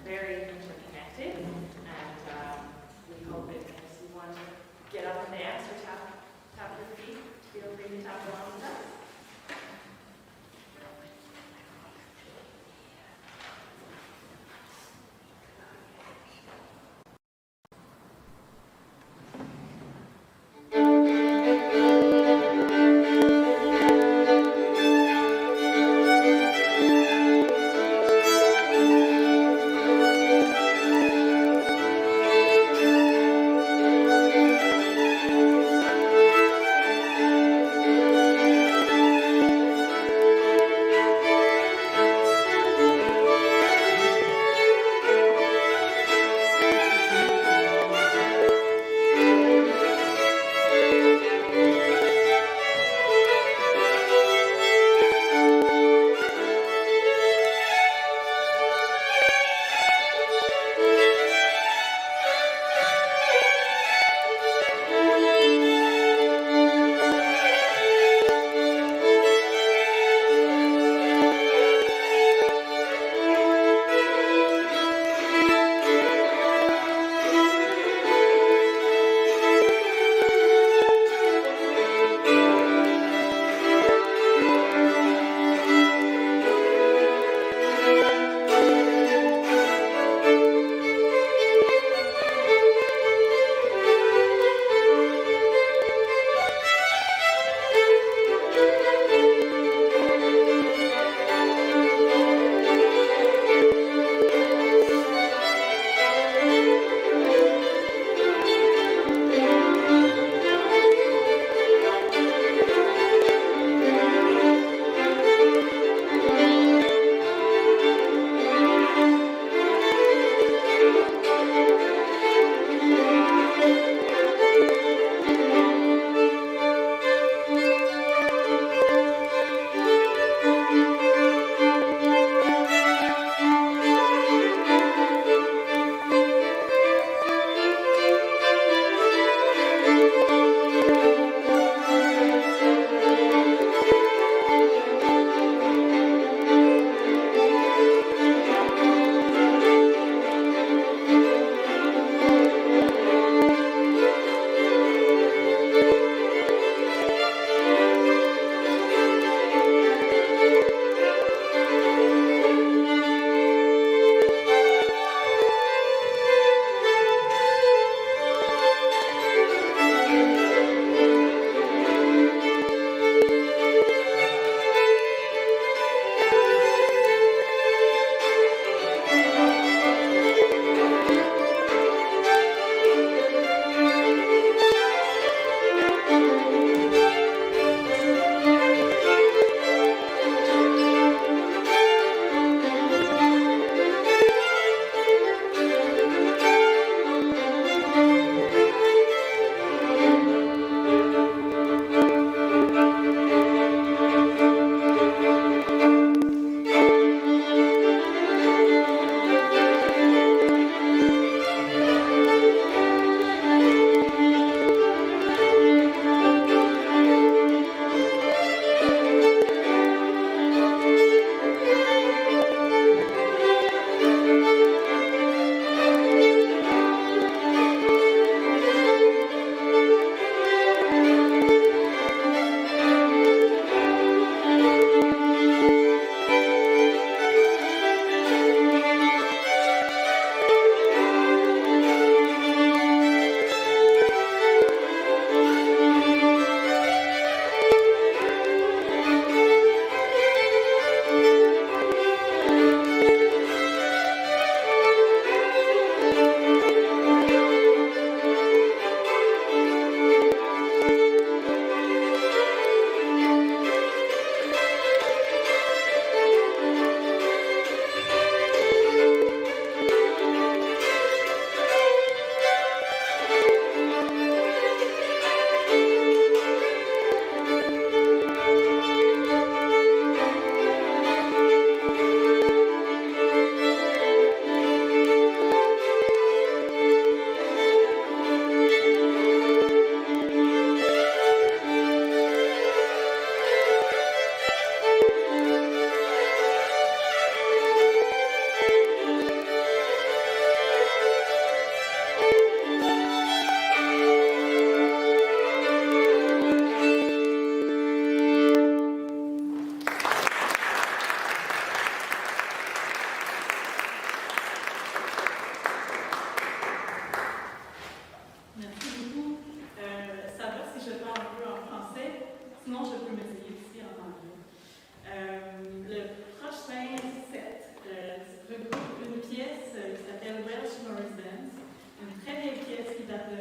very interconnected, and we hope it, as you want to get up and dance or tap your feet, feel free to tap along with us.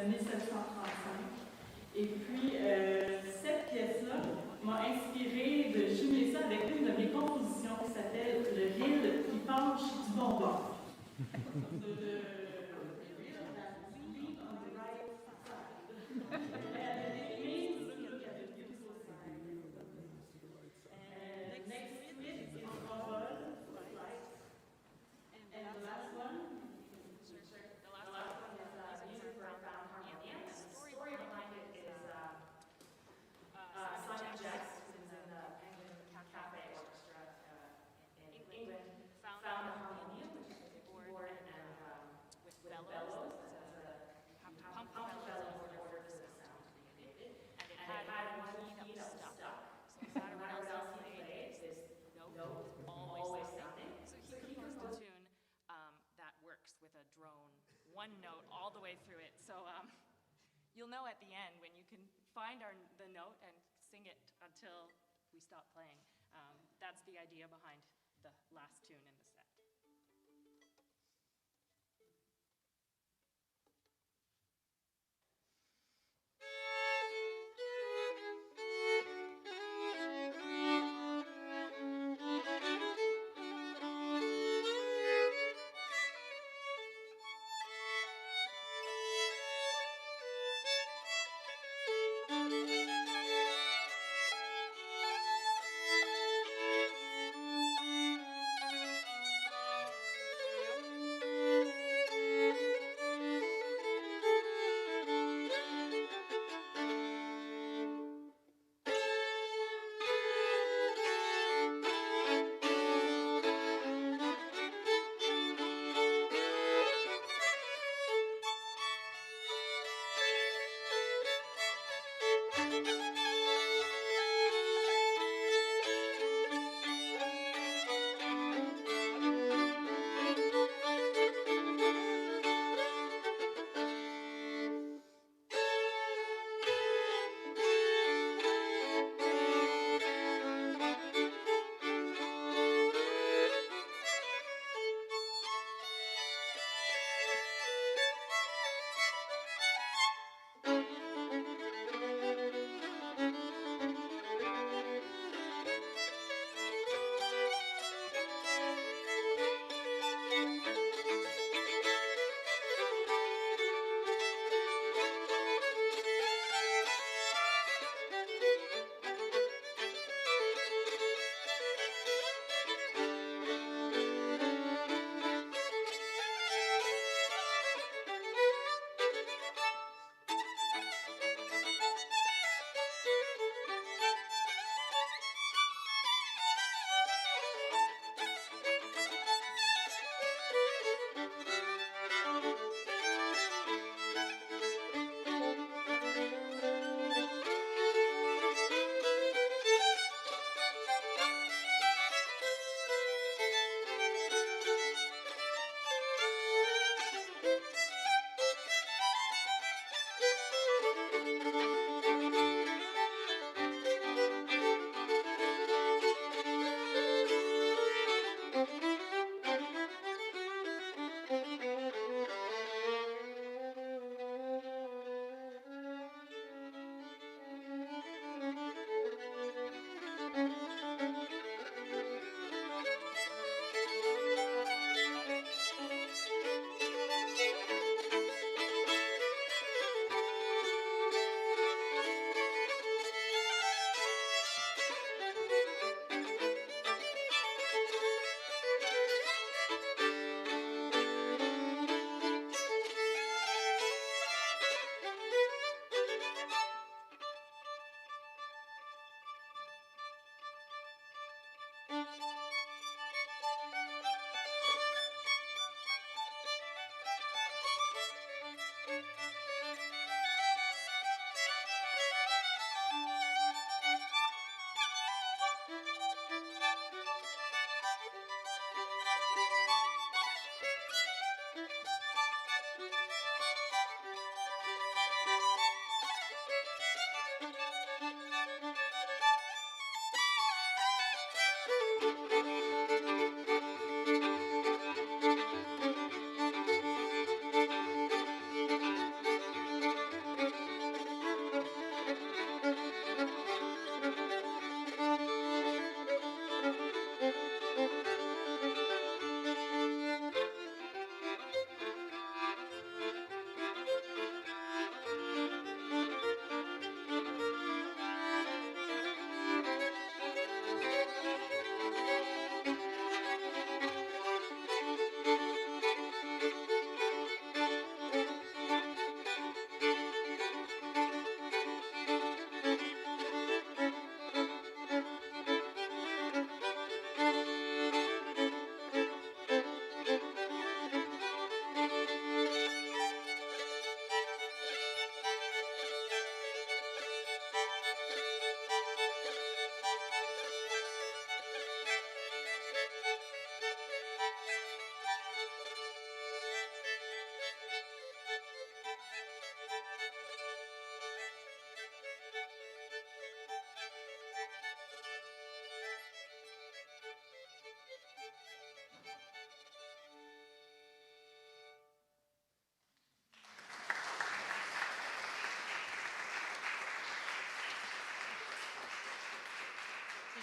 1735. Et puis, cette pièce-là m'a inspirée de jumeler ça avec une de mes compositions qui s'appelle « Le reel qui penche du bon bord ». With a drone, one note all the way through it. So you'll know at the end when you can find the note and sing it until we stop playing. That's the idea behind the last tune in the set.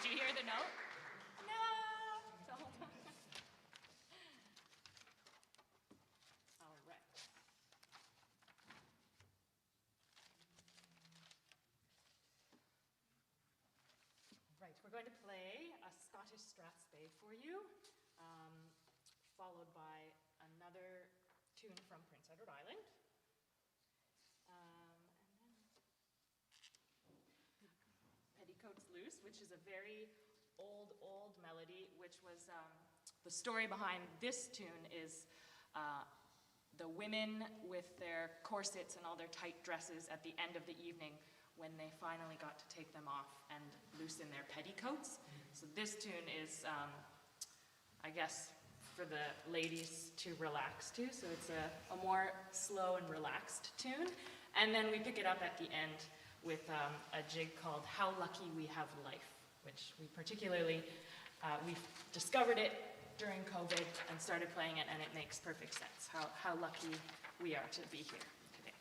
Did you hear the note? No! All right. Right, we're going to play a Scottish strathspey for you, followed by another tune from Prince Edward Island. Petticoats Loose, which is a very old melody, which was, the story behind this tune is the women with their corsets and all their tight dresses at the end of the evening when they finally got to take them off and loosen their petticoats. So this tune is, I guess, for the ladies to relax to, so it's a more slow and relaxed tune. And then we pick it up at the end with a jig called How Lucky We Have Life, which we particularly, we discovered it during COVID and started playing it, and it makes perfect sense, how lucky we are to be here today.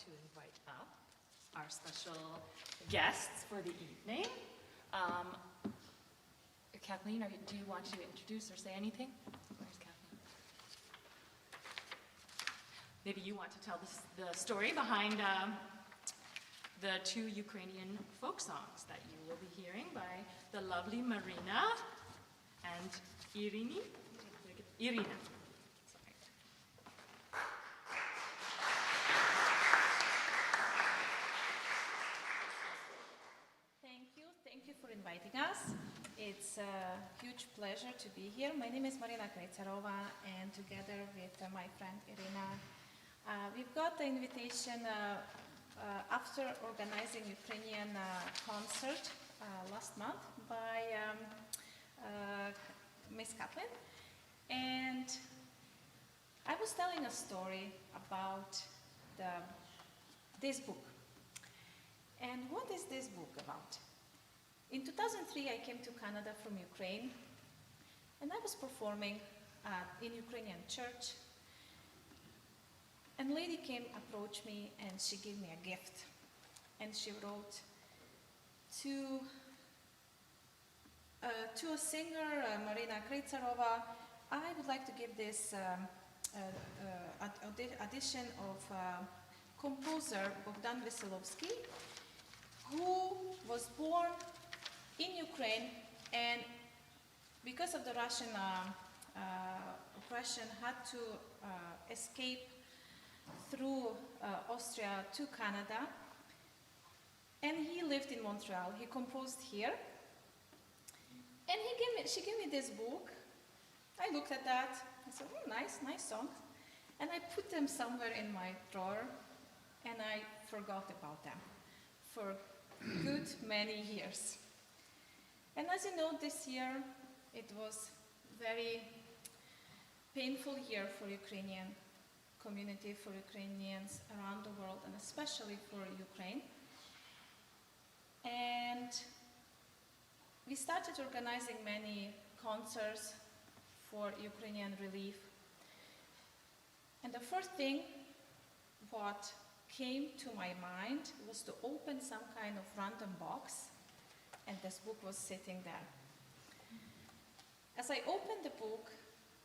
to invite up our special guests for the evening. Kathleen, do you want to introduce or say anything? Where's Kathleen? Maybe you want to tell the story behind the two Ukrainian folk songs that you will be hearing by the lovely Marina and Irina. Sorry. Thank you for inviting us. It's a huge pleasure to be here. My name is Marina Krejcarova, and together with my friend Irina, we've got the invitation after organizing Ukrainian concert last month by Miss Kathleen. And I was telling a story about this book. And what is this book about? In 2003, I came to Canada from Ukraine, and I was performing in Ukrainian church. And a lady approached me, and she gave me a gift. And she wrote to a singer, Marina Krejcarova, I would like to give this audition of composer Bogdan Veselovsky, who was born in Ukraine, and because of the Russian oppression, had to escape through Austria to Canada, and he lived in Montreal. He composed here, and she gave me this book. I looked at that. I said, "Oh, nice song," and I put them somewhere in my drawer, and I forgot about them for good many years. And as you know, this year it was very painful year for Ukrainian community, for Ukrainians around the world, and especially for Ukraine. And we started organizing many concerts for Ukrainian relief. And the first thing what came to my mind was to open some kind of random box, and this book was sitting there. As I opened the book,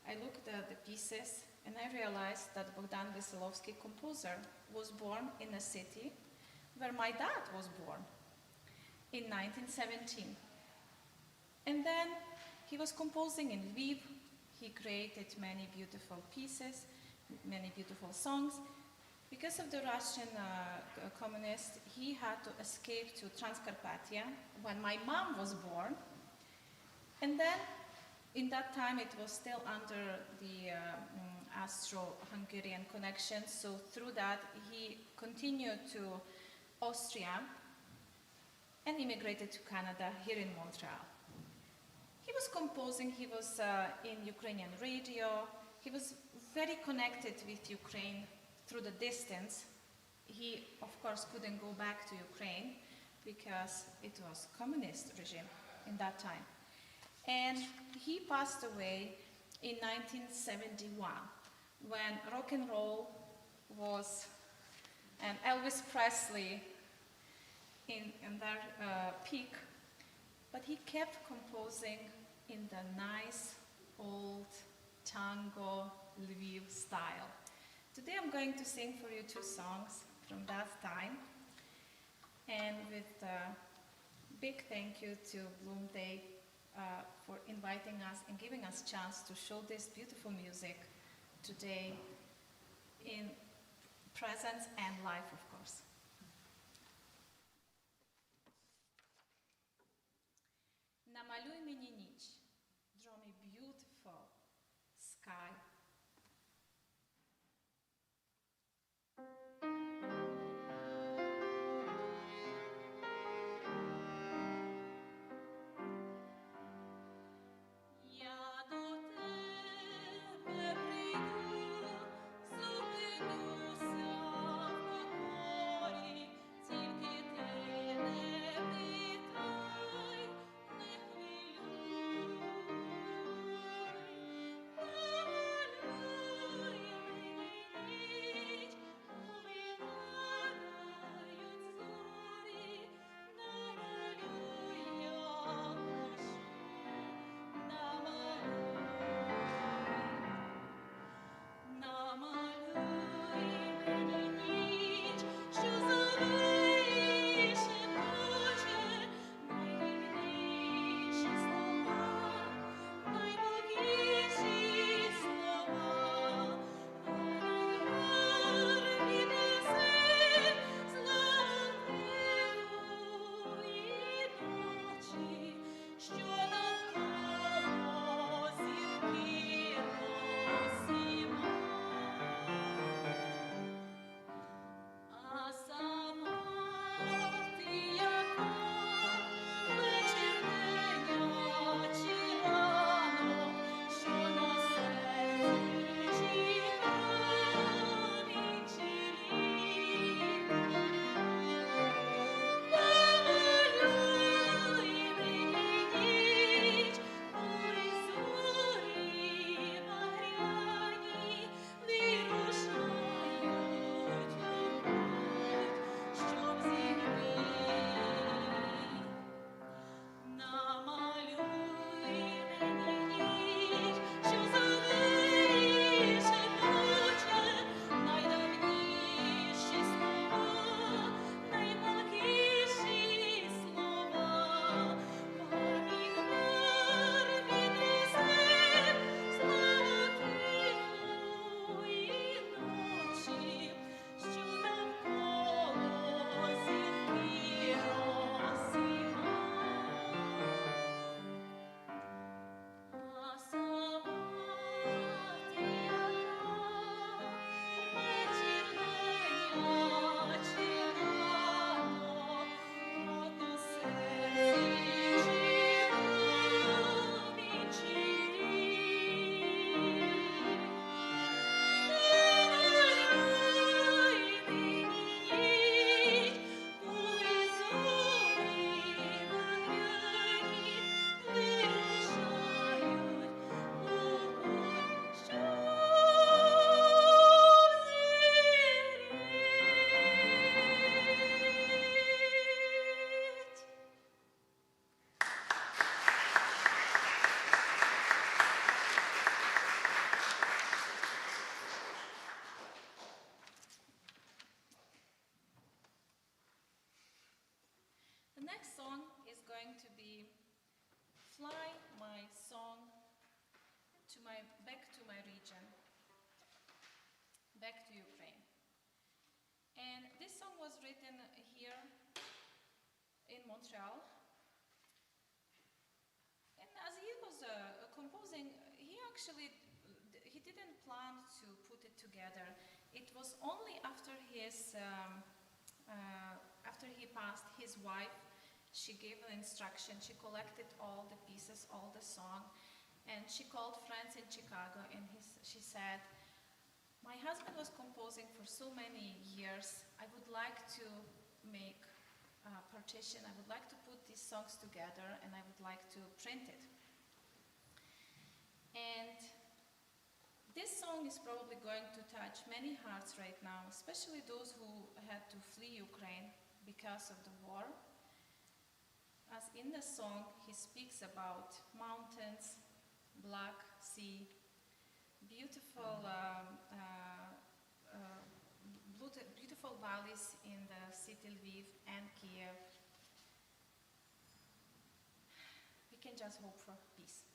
I looked at the pieces, and I realized that Bogdan Veselovsky, composer, was born in a city where my dad was born in 1917. And then he was composing in Lviv. He created many beautiful pieces, many beautiful songs. Because of the Russian communists, he had to escape to Transcarpathia when my mom was born. And then, in that time, it was still under the Austro-Hungarian connection, so through that, he continued to Austria and immigrated to Canada, here in Montreal. He was composing, he was in Ukrainian radio, he was very connected with Ukraine through the distance. He, of course, couldn't go back to Ukraine because it was communist regime in that time. And he passed away in 1971 when rock and roll was, and Elvis Presley in their peak, but he kept composing in the nice old tango Lviv style. Today I'm going to sing for you two songs from that time, and with a big thank you to Bloom Day for inviting us and giving us a chance to show this beautiful music today in presence and live, of course. Намалюй мені ніч, draw me beautiful sky. going to be Fly My Song back to my region, back to Ukraine. And this song was written here in Montreal. And as he was composing, he didn't plan to put it together. It was only after after he passed, his wife, she gave an instruction. She collected all the pieces, all the song, and she called friends in Chicago, and she said, "My husband was composing for so many years. I would like to make a partition. I would like to put these songs together, and I would like to print it." And this song is probably going to touch many hearts right now, especially those who had to flee Ukraine because of the war. As in the song, he speaks about mountains, Black Sea, beautiful valleys in the city Lviv and Kiev. We can just hope for peace.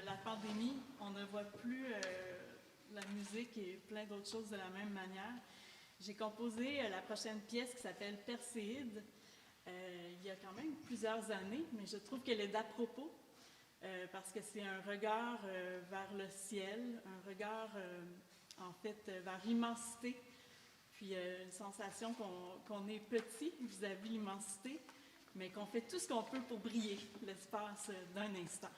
La pandémie, on ne voit plus la musique et plein d'autres choses de la même manière. J'ai composé la prochaine pièce qui s'appelle Perséide il y a quand même plusieurs années, mais je trouve qu'elle est d'à propos parce que c'est un regard vers le ciel, un regard en fait vers l'immensité, puis une sensation qu'on est petit vis-à-vis l'immensité, mais qu'on fait tout ce qu'on peut pour briller l'espace d'un instant.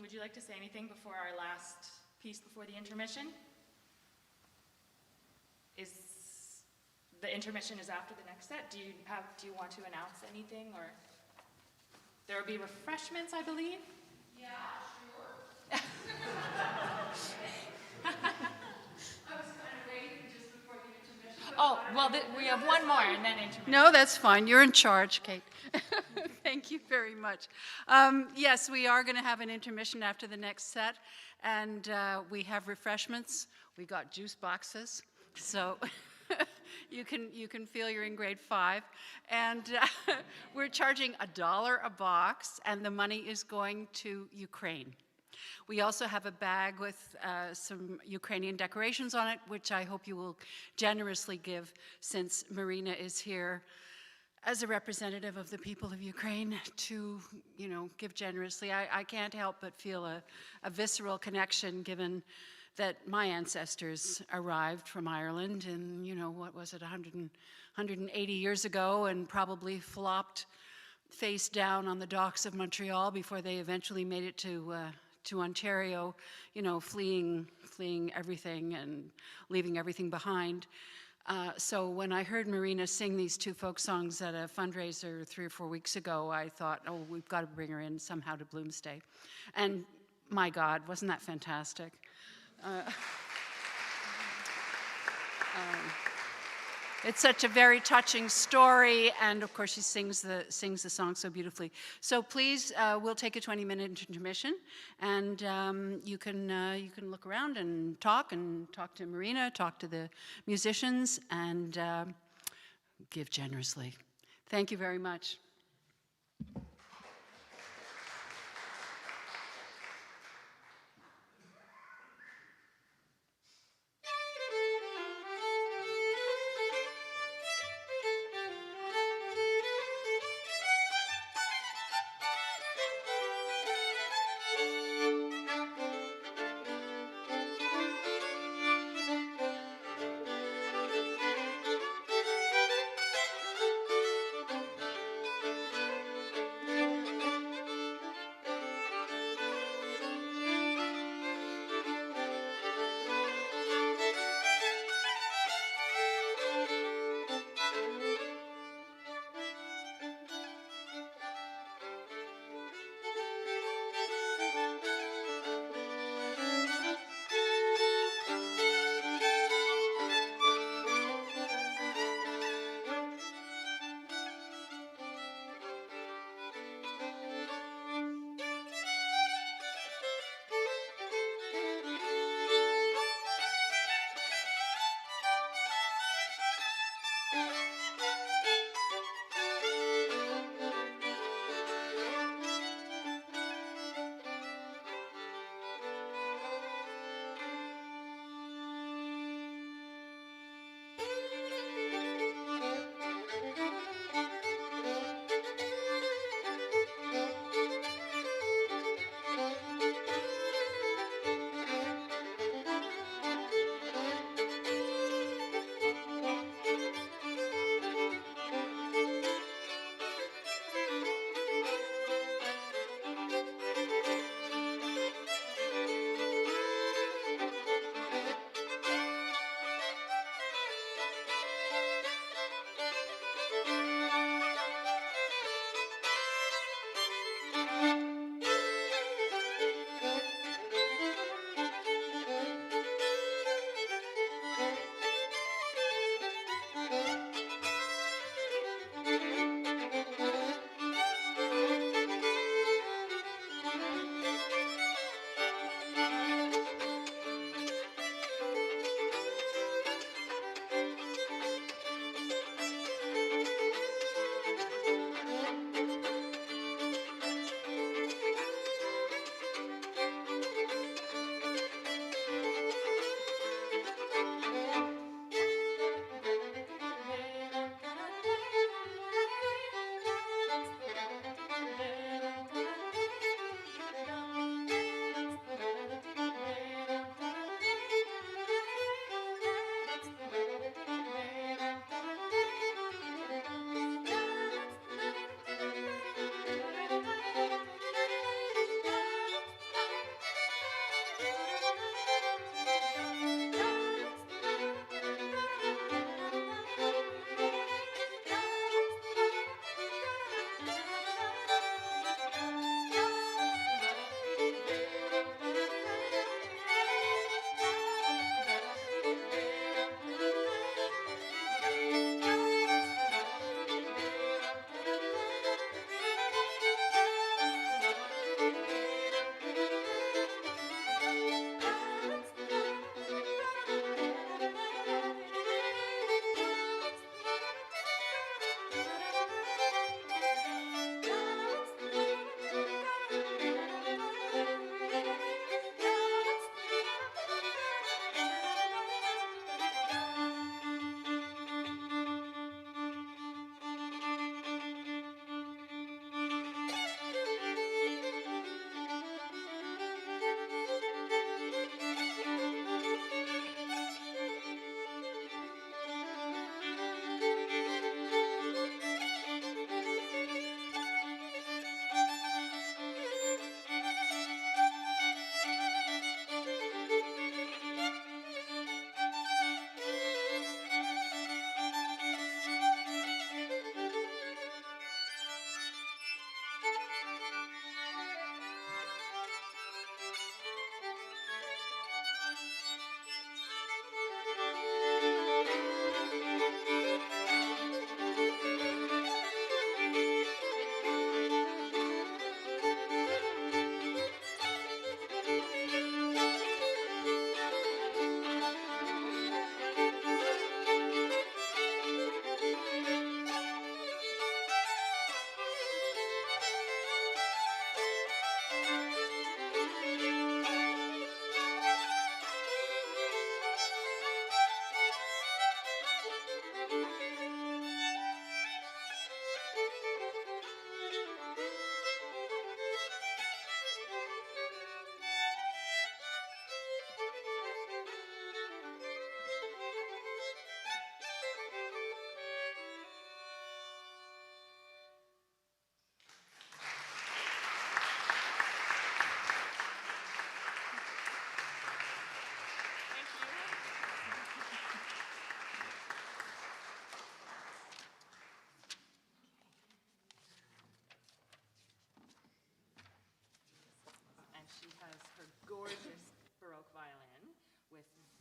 would you like to say anything before our last piece before the intermission? The intermission is after the next set. Do you want to announce anything, or there will be refreshments, I believe? Yeah, sure. I was kind of waiting just before the intermission. Oh, well, we have one more and then intermission. No, that's fine. You're in charge, Kate. Thank you very much. Yes, we are going to have an intermission after the next set, and we have refreshments. We got juice boxes, so you can feel you're in grade 5. And we're charging $1 a box, and the money is going to Ukraine. We also have a bag with some Ukrainian decorations on it, which I hope you will generously give, since Marina is here as a representative of the people of Ukraine, to, give generously. I can't help but feel a visceral connection, given that my ancestors arrived from Ireland in, what was it, 180 years ago, and probably flopped face down on the docks of Montreal before they eventually made it to Ontario, fleeing everything and leaving everything behind. So when I heard Marina sing these 2 folk songs at a fundraiser 3 or 4 weeks ago, I thought, oh, we've got to bring her in somehow to Bloomsday. And my God, wasn't that fantastic? It's such a very touching story, and of course she sings the song so beautifully. So please, we'll take a 20-minute intermission, and you can look around and talk to Marina, talk to the musicians, and give generously. Thank you very much.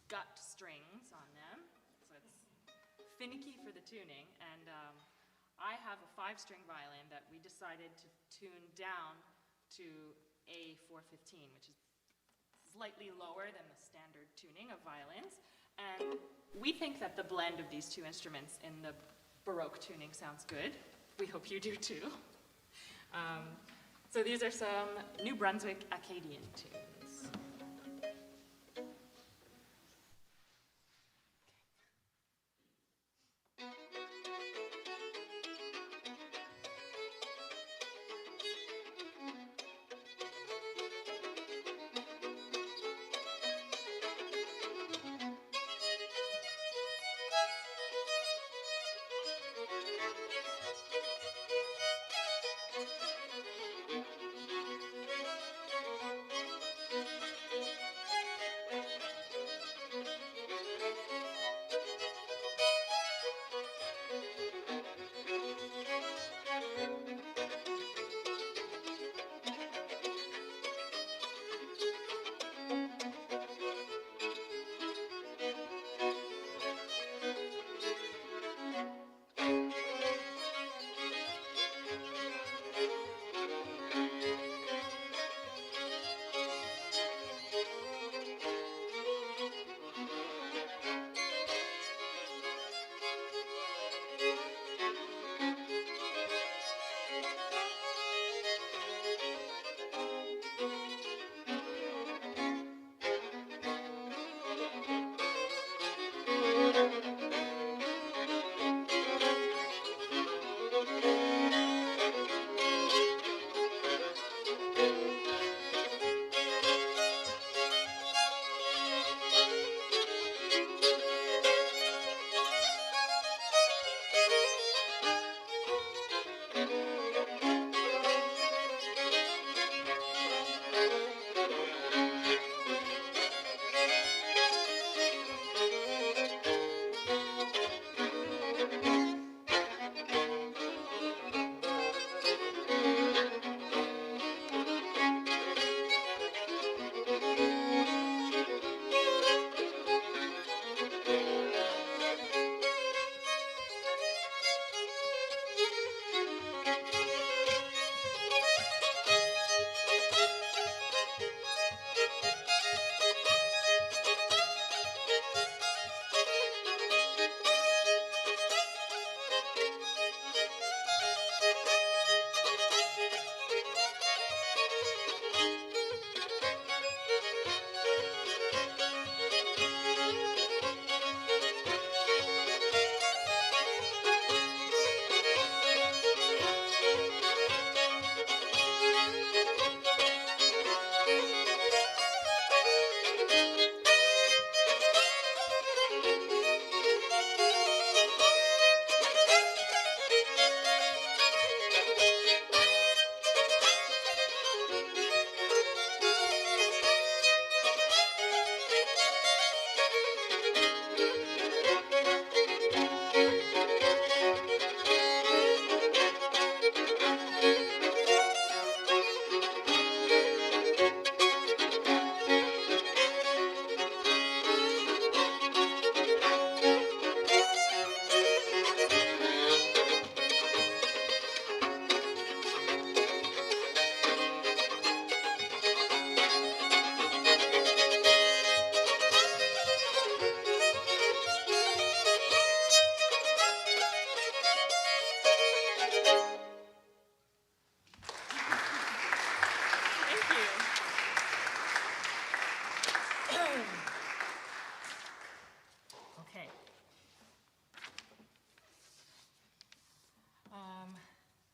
gut strings on them, so it's finicky for the tuning. And I have a 5-string violin that we decided to tune down to A415, which is slightly lower than the standard tuning of violins. And we think that the blend of these two instruments in the Baroque tuning sounds good. We hope you do too. So these are some New Brunswick Acadian tunes.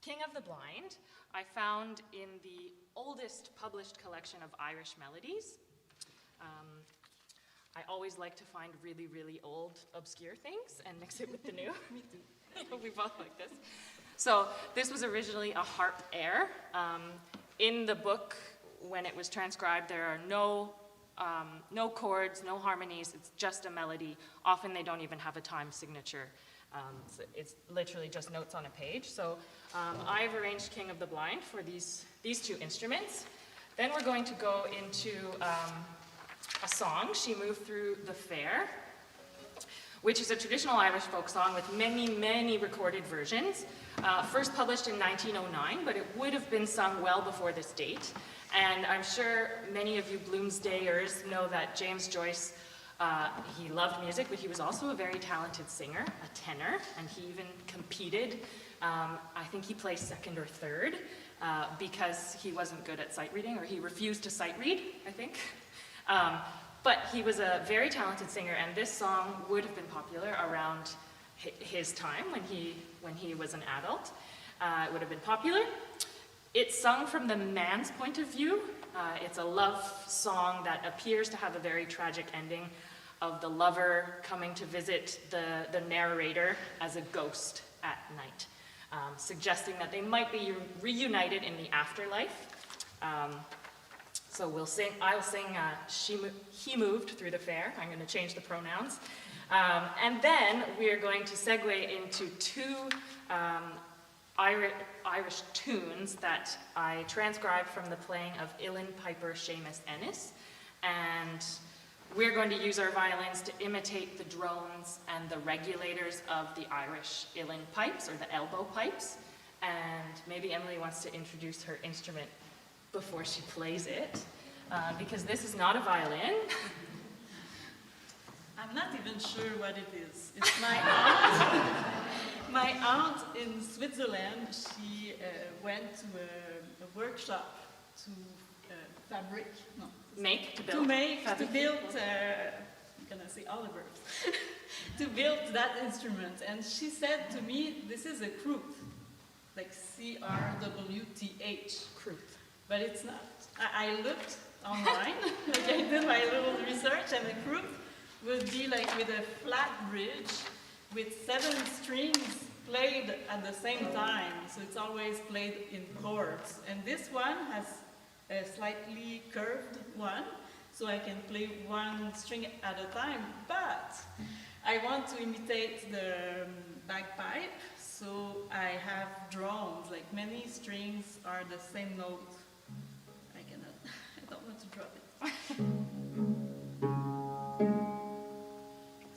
King of the Blind, I found in the oldest published collection of Irish melodies. I always like to find really, really old, obscure things and mix it with the new. Me too. We both like this. So this was originally a harp air. In the book, when it was transcribed, there are no chords, no harmonies. It's just a melody. Often they don't even have a time signature. So it's literally just notes on a page. So I've arranged King of the Blind for these two instruments. Then we're going to go into a song, She Moved Through the Fair, which is a traditional Irish folk song with many, many recorded versions. First published in 1909, but it would have been sung well before this date. And I'm sure many of you Bloomsdayers know that James Joyce, he loved music, but he was also a very talented singer, a tenor, and he even competed. I think he placed second or third because he wasn't good at sight reading, or he refused to sight read, I think. But he was a very talented singer, and this song would have been popular around his time when he was an adult. It would have been popular. It's sung from the man's point of view. It's a love song that appears to have a very tragic ending of the lover coming to visit the narrator as a ghost at night, suggesting that they might be reunited in the afterlife. So I'll sing He Moved Through the Fair. I'm going to change the pronouns. And then we're going to segue into two Irish tunes that I transcribed from the playing of Uilleann Piper Seamus Ennis. And we're going to use our violins to imitate the drones and the regulators of the Irish Uilleann pipes, or the elbow pipes. And maybe Emily wants to introduce her instrument before she plays it, because this is not a violin. I'm not even sure what it is. It's my aunt. My aunt in Switzerland, she went to a workshop to fabric, no. To build, I'm gonna say Oliver, to build that instrument. And she said to me, this is a crwth, like C-R-W-T-H. Crwth. But it's not. I looked online, like I did my little research, and a crwth would be like with a flat bridge with 7 strings played at the same time. So it's always played in chords. And this one has a slightly curved one, so I can play 1 string at a time. But I want to imitate the bagpipe, so I have drones, like many strings are the same note. I don't want to drop it.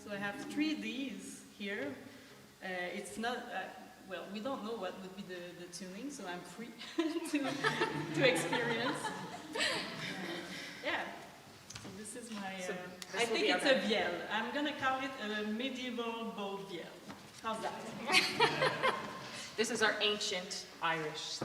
So I have 3 Ds here. It's not, well, we don't know what would be the tuning, so I'm free to experience. Yeah, so this is my, I think it's a vielle. I'm gonna call it a medieval bow vielle. How's that? This is our ancient Irish.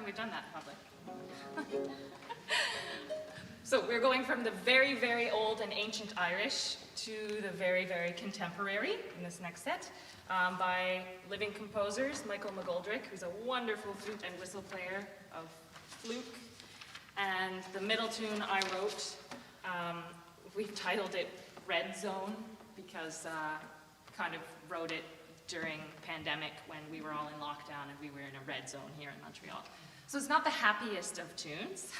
we've done that in public. So we're going from the very, very old and ancient Irish to the very, very contemporary in this next set by living composers, Michael McGoldrick, who's a wonderful flute and whistle player of fluke. And the middle tune I wrote, we've titled it Red Zone because kind of wrote it during pandemic when we were all in lockdown and we were in a red zone here in Montreal. So it's not the happiest of tunes.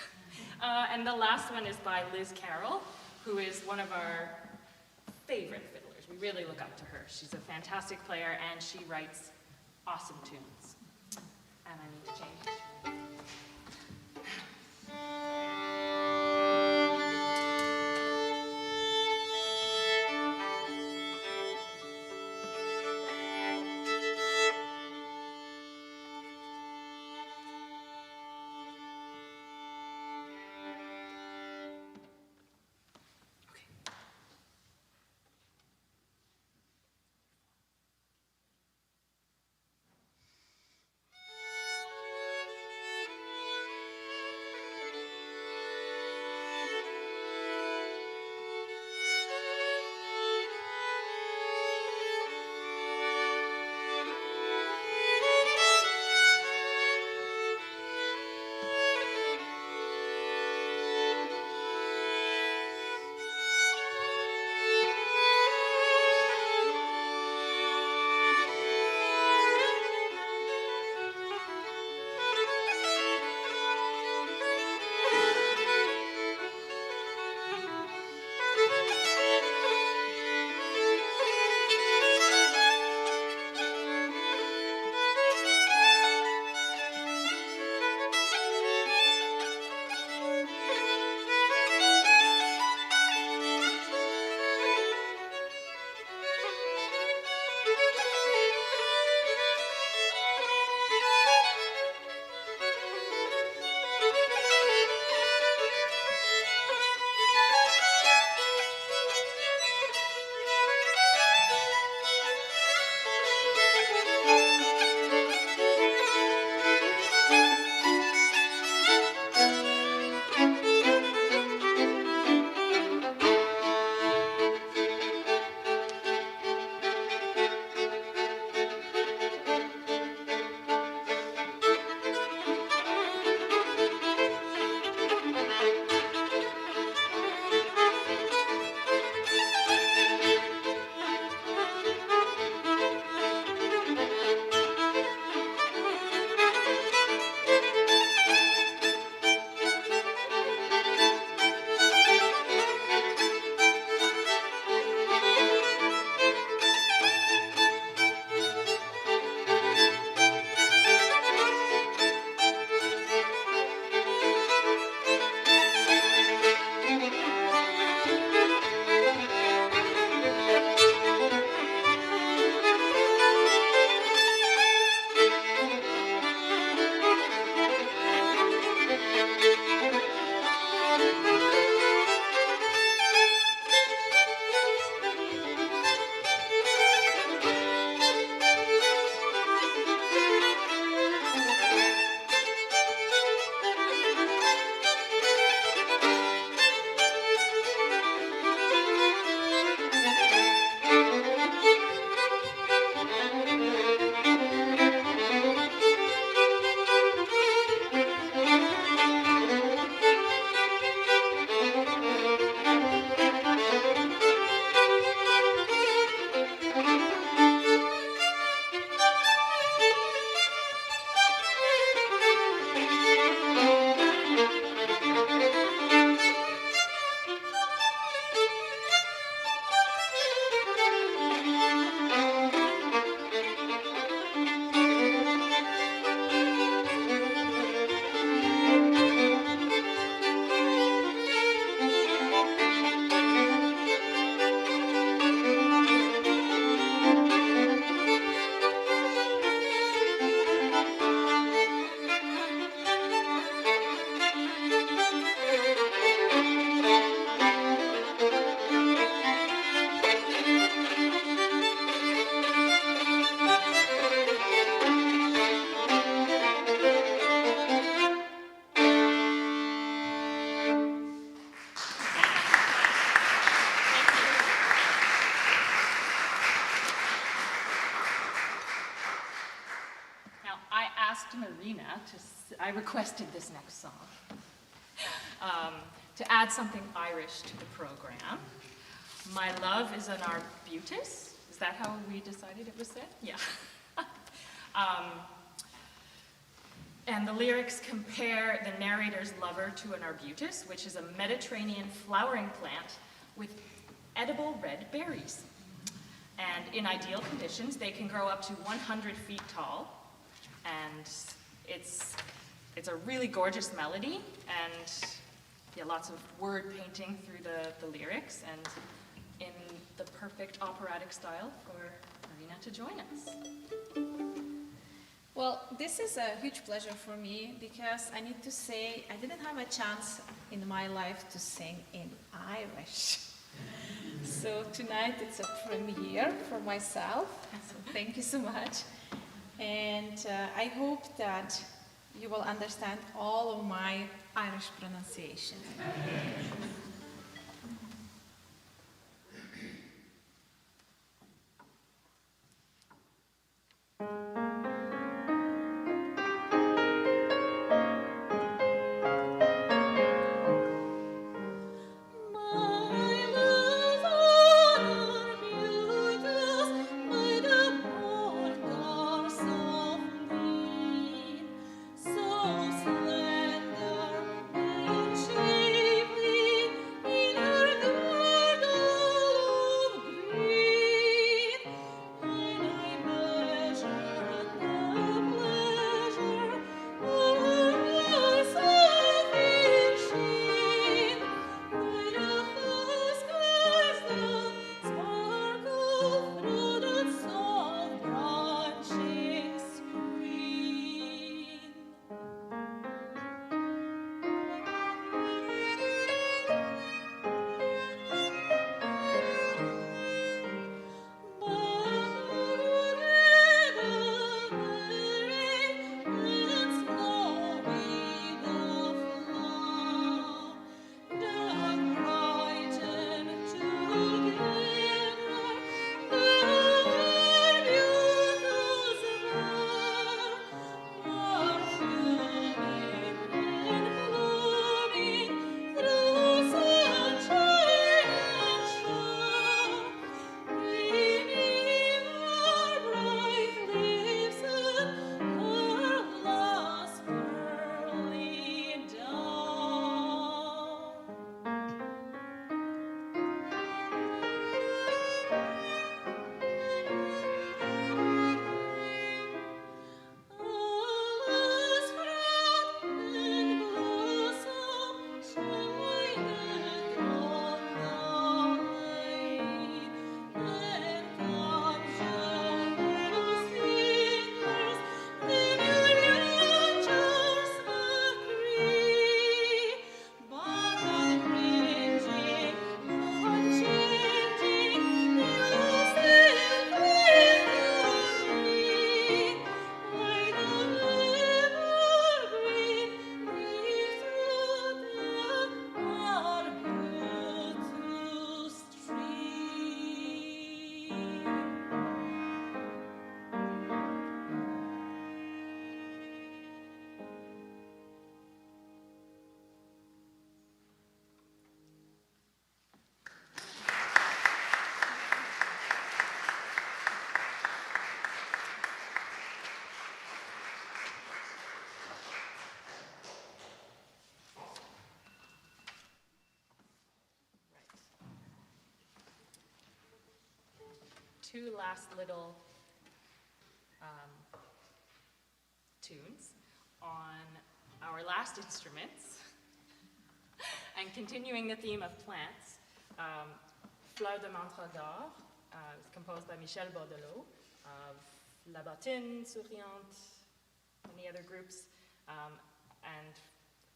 And the last one is by Liz Carroll, who is one of our favorite fiddlers. We really look up to her. She's a fantastic player and she writes awesome tunes. And I need to change it. I requested this next song to add something Irish to the program. My love is an arbutus. Is that how we decided it was said? Yeah. And the lyrics compare the narrator's lover to an arbutus, which is a Mediterranean flowering plant with edible red berries. And in ideal conditions, they can grow up to 100 feet tall. And it's a really gorgeous melody, and yeah, lots of word painting through the lyrics, and in the perfect operatic style for Marina to join us. Well, this is a huge pleasure for me because I need to say I didn't have a chance in my life to sing in Irish. So tonight it's a premiere for myself, so thank you so much. And I hope that you will understand all of my Irish pronunciation. Two last little tunes on our last instruments, and continuing the theme of plants. Fleur de Mandragore was composed by Michel Bordelot of La Bottine, Souriante, many other groups, and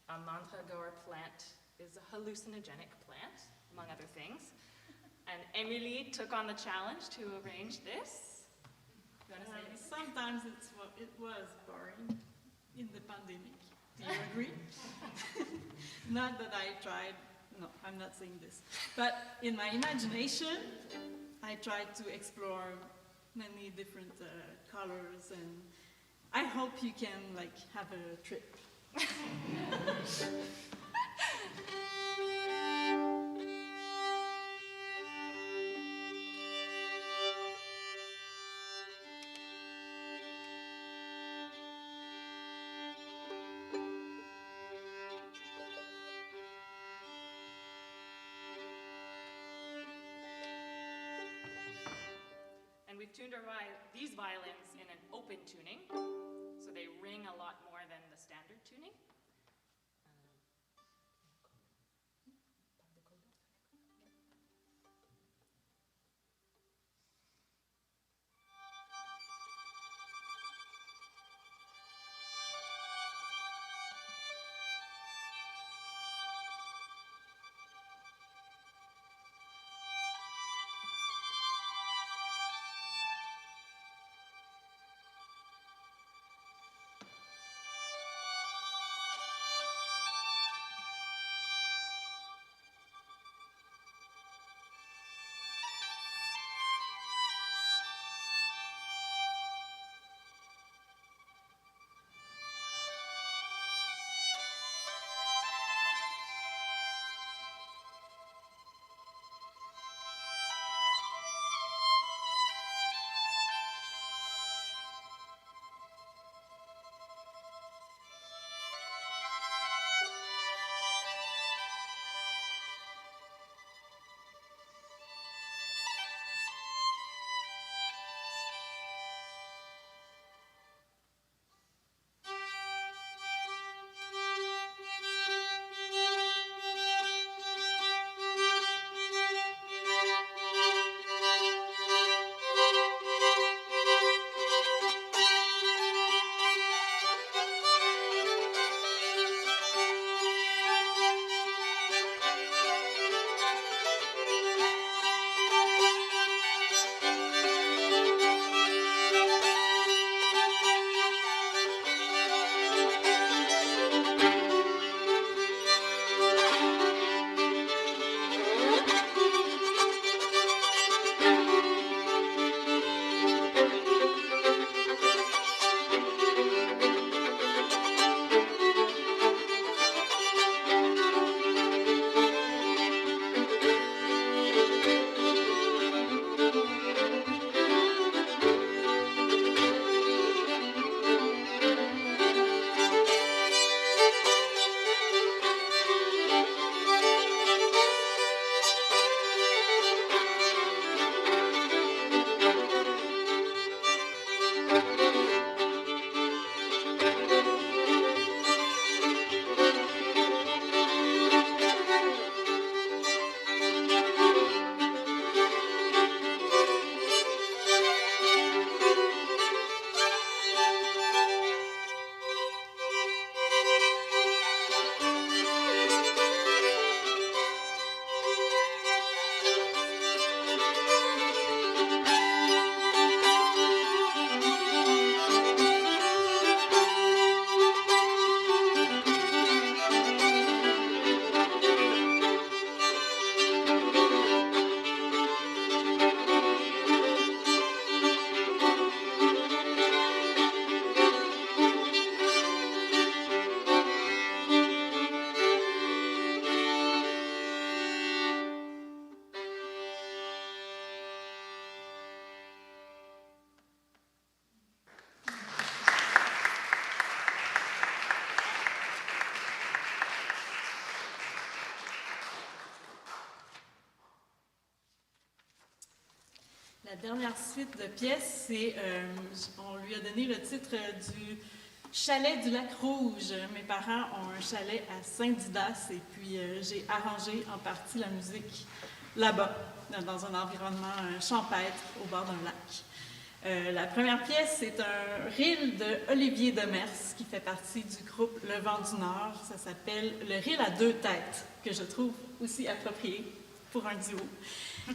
a mandragore plant is a hallucinogenic plant, among other things. And Émilie took on the challenge to arrange this. You want to say anything? Sometimes it was boring in the pandemic. Do you agree? Not that I tried, no, I'm not saying this. But in my imagination, I tried to explore many different colors and I hope you can like have a trip. And we've tuned these violins in an open tuning, so they ring a lot more than the standard tuning. La dernière suite de pièces, c'est, on lui a donné le titre du Chalet du Lac Rouge. Mes parents ont un chalet à Saint-Didas et puis j'ai arrangé en partie la musique là-bas, dans un environnement champêtre au bord d'un lac. La première pièce, c'est un reel de Olivier Demers qui fait partie du groupe Le Vent du Nord. Ça s'appelle le reel à deux têtes, que je trouve aussi approprié pour un duo.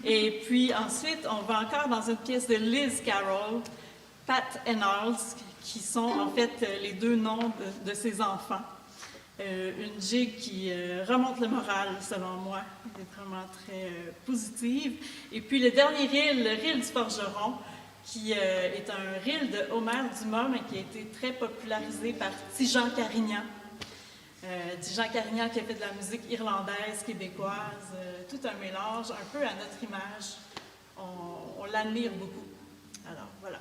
Et puis ensuite, on va encore dans une pièce de Liz Carroll, Pat and Arls, qui sont en fait les deux noms de ses enfants. Une jig qui remonte le moral, selon moi, elle est vraiment très positive. Et puis le dernier reel, le reel du forgeron, qui est un reel de Homère Dumas, mais qui a été très popularisé par Jean Carignan. Jean Carignan qui a fait de la musique irlandaise, québécoise, tout un mélange, un peu à notre image. On l'admire beaucoup. Alors, voilà.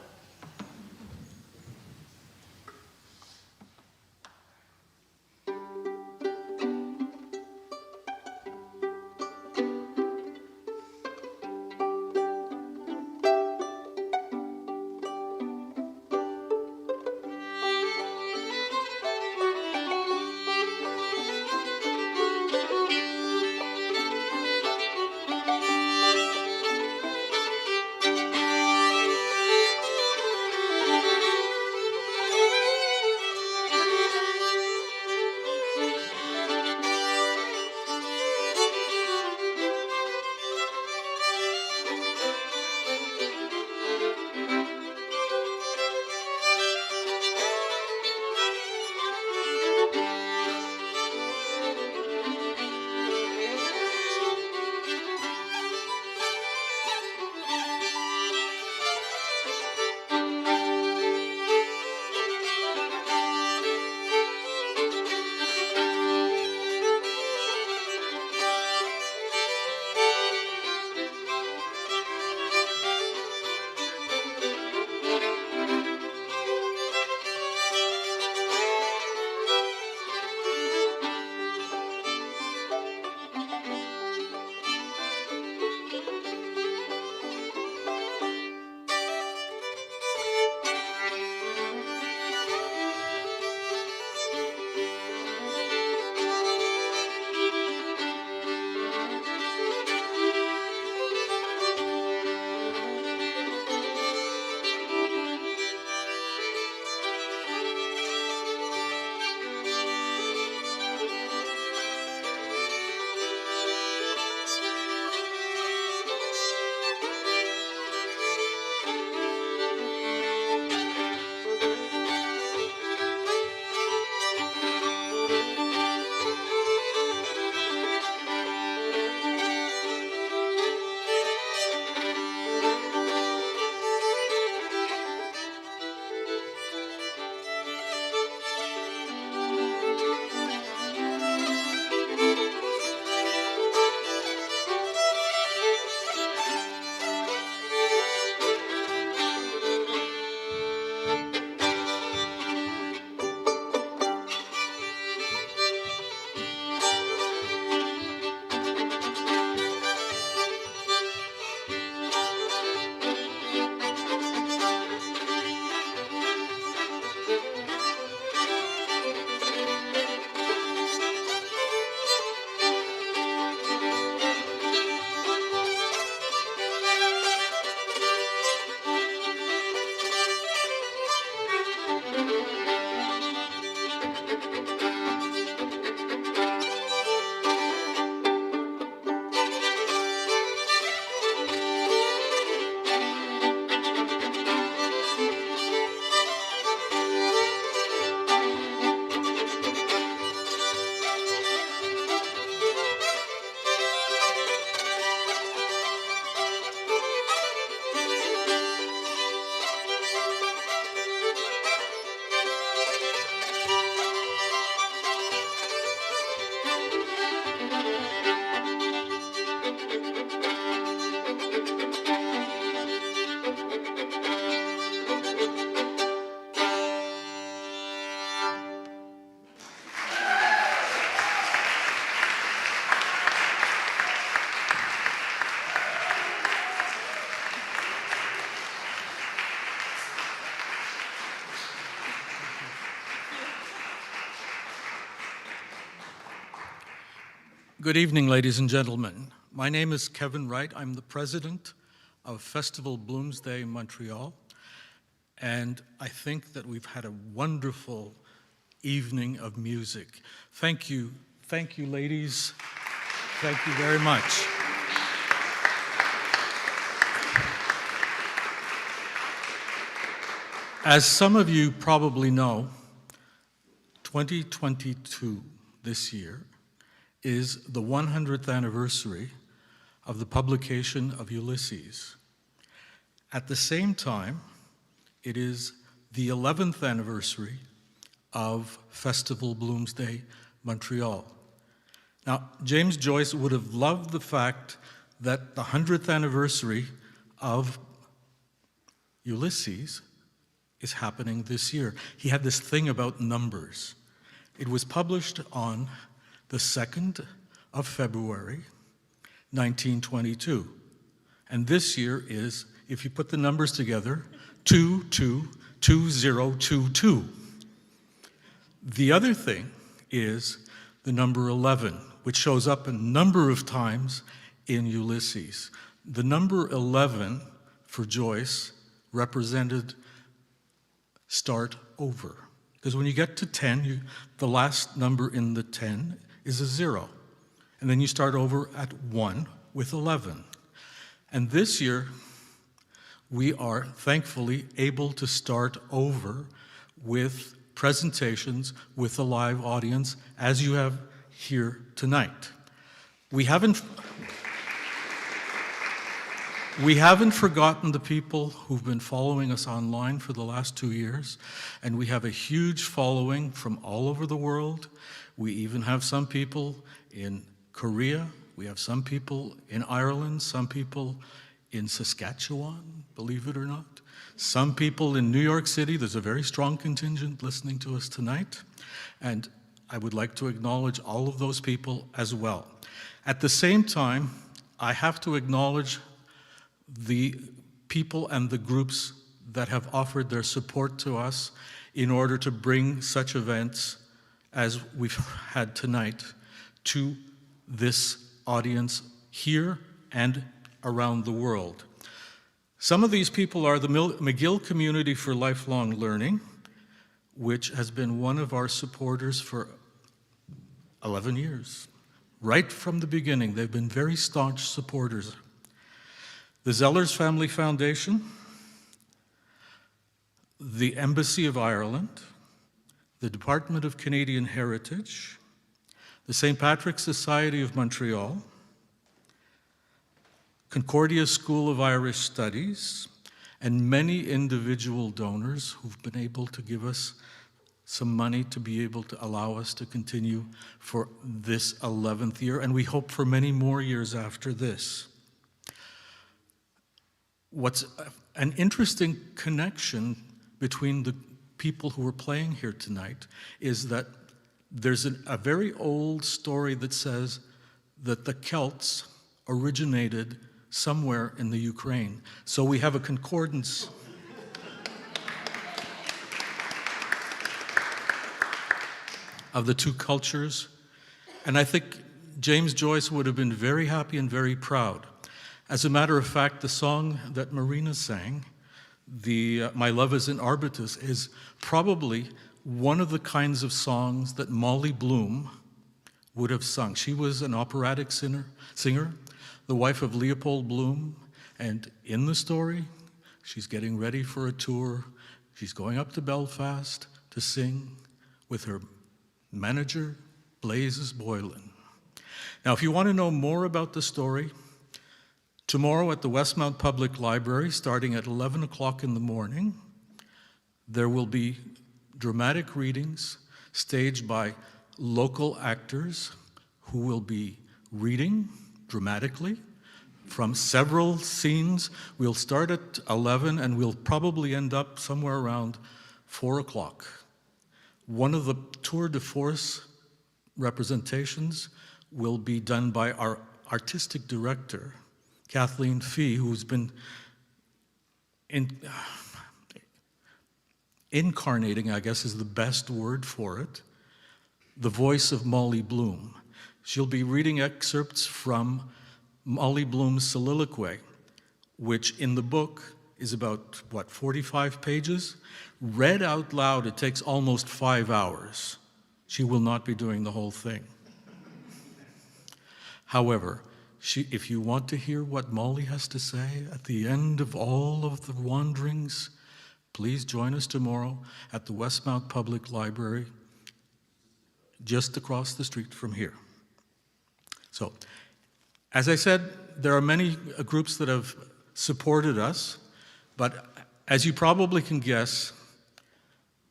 Good evening, ladies and gentlemen. My name is Kevin Wright. I'm the president of Festival Bloomsday Montreal, and I think that we've had a wonderful evening of music. Thank you, ladies. Thank you very much. As some of you probably know, 2022, this year, is the 100th anniversary of the publication of Ulysses. At the same time, it is the 11th anniversary of Festival Bloomsday Montreal. Now, James Joyce would have loved the fact that the 100th anniversary of Ulysses is happening this year. He had this thing about numbers. It was published on the 2nd of February, 1922. And this year is, if you put the numbers together, 222022. The other thing is the number 11, which shows up a number of times in Ulysses. The number 11 for Joyce represented start over. Because when you get to 10, the last number in the 10 is a 0. And then you start over at 1 with 11. And this year, we are thankfully able to start over with presentations with a live audience, as you have here tonight. We haven't forgotten the people who've been following us online for the last 2 years, and we have a huge following from all over the world. We even have some people in Korea, we have some people in Ireland, some people in Saskatchewan, believe it or not. Some people in New York City. There's a very strong contingent listening to us tonight, and I would like to acknowledge all of those people as well. At the same time, I have to acknowledge the people and the groups that have offered their support to us in order to bring such events as we've had tonight to this audience here and around the world. Some of these people are the McGill Community for Lifelong Learning, which has been one of our supporters for 11 years. Right from the beginning, they've been very staunch supporters. The Zellers Family Foundation, the Embassy of Ireland, the Department of Canadian Heritage, the St. Patrick's Society of Montreal, Concordia School of Irish Studies, and many individual donors who've been able to give us some money to be able to allow us to continue for this 11th year, and we hope for many more years after this. What's an interesting connection between the people who are playing here tonight is that there's a very old story that says that the Celts originated somewhere in the Ukraine. So we have a concordance. Of the two cultures. And I think James Joyce would have been very happy and very proud. As a matter of fact, the song that Marina sang, My Love is in Arbutus, is probably one of the kinds of songs that Molly Bloom would have sung. She was an operatic singer, the wife of Leopold Bloom, and in the story, she's getting ready for a tour. She's going up to Belfast to sing with her manager, Blazes Boylan. Now, if you want to know more about the story, tomorrow at the Westmount Public Library, starting at 11 o'clock in the morning, there will be dramatic readings staged by local actors who will be reading dramatically from several scenes. We'll start at 11 and we'll probably end up somewhere around 4 o'clock. One of the tour de force representations will be done by our artistic director, Kathleen Fee, who's been incarnating, I guess is the best word for it, the voice of Molly Bloom. She'll be reading excerpts from Molly Bloom's soliloquy, which in the book is about, 45 pages? Read out loud, it takes almost 5 hours. She will not be doing the whole thing. However, if you want to hear what Molly has to say at the end of all of the wanderings, please join us tomorrow at the Westmount Public Library, just across the street from here. So, as I said, there are many groups that have supported us. But as you probably can guess,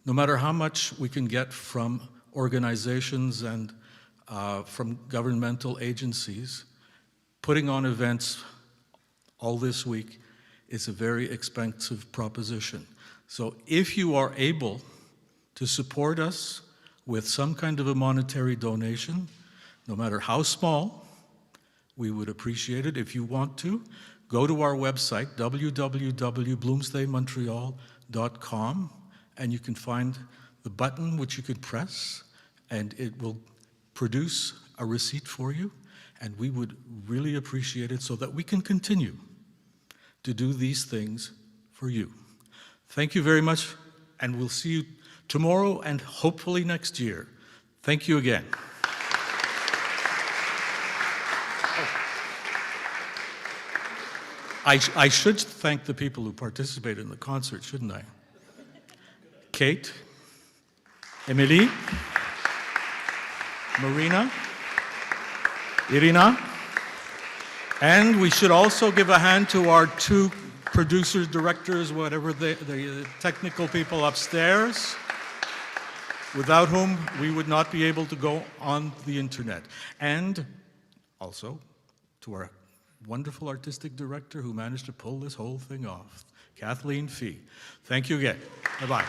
no matter how much we can get from organizations and from governmental agencies, putting on events all this week is a very expensive proposition. So if you are able to support us with some kind of a monetary donation, no matter how small, we would appreciate it. If you want to, go to our website, www.bloomsdaymontreal.com, and you can find the button which you could press, and it will produce a receipt for you, and we would really appreciate it so that we can continue to do these things for you. Thank you very much, and we'll see you tomorrow and hopefully next year. Thank you again. I should thank the people who participated in the concert, shouldn't I? Kate, Émilie, Marina, Irina, and we should also give a hand to our two producers, directors, whatever, the technical people upstairs, without whom we would not be able to go on the internet. And also to our wonderful artistic director who managed to pull this whole thing off, Kathleen Fee. Thank you again. Bye-bye.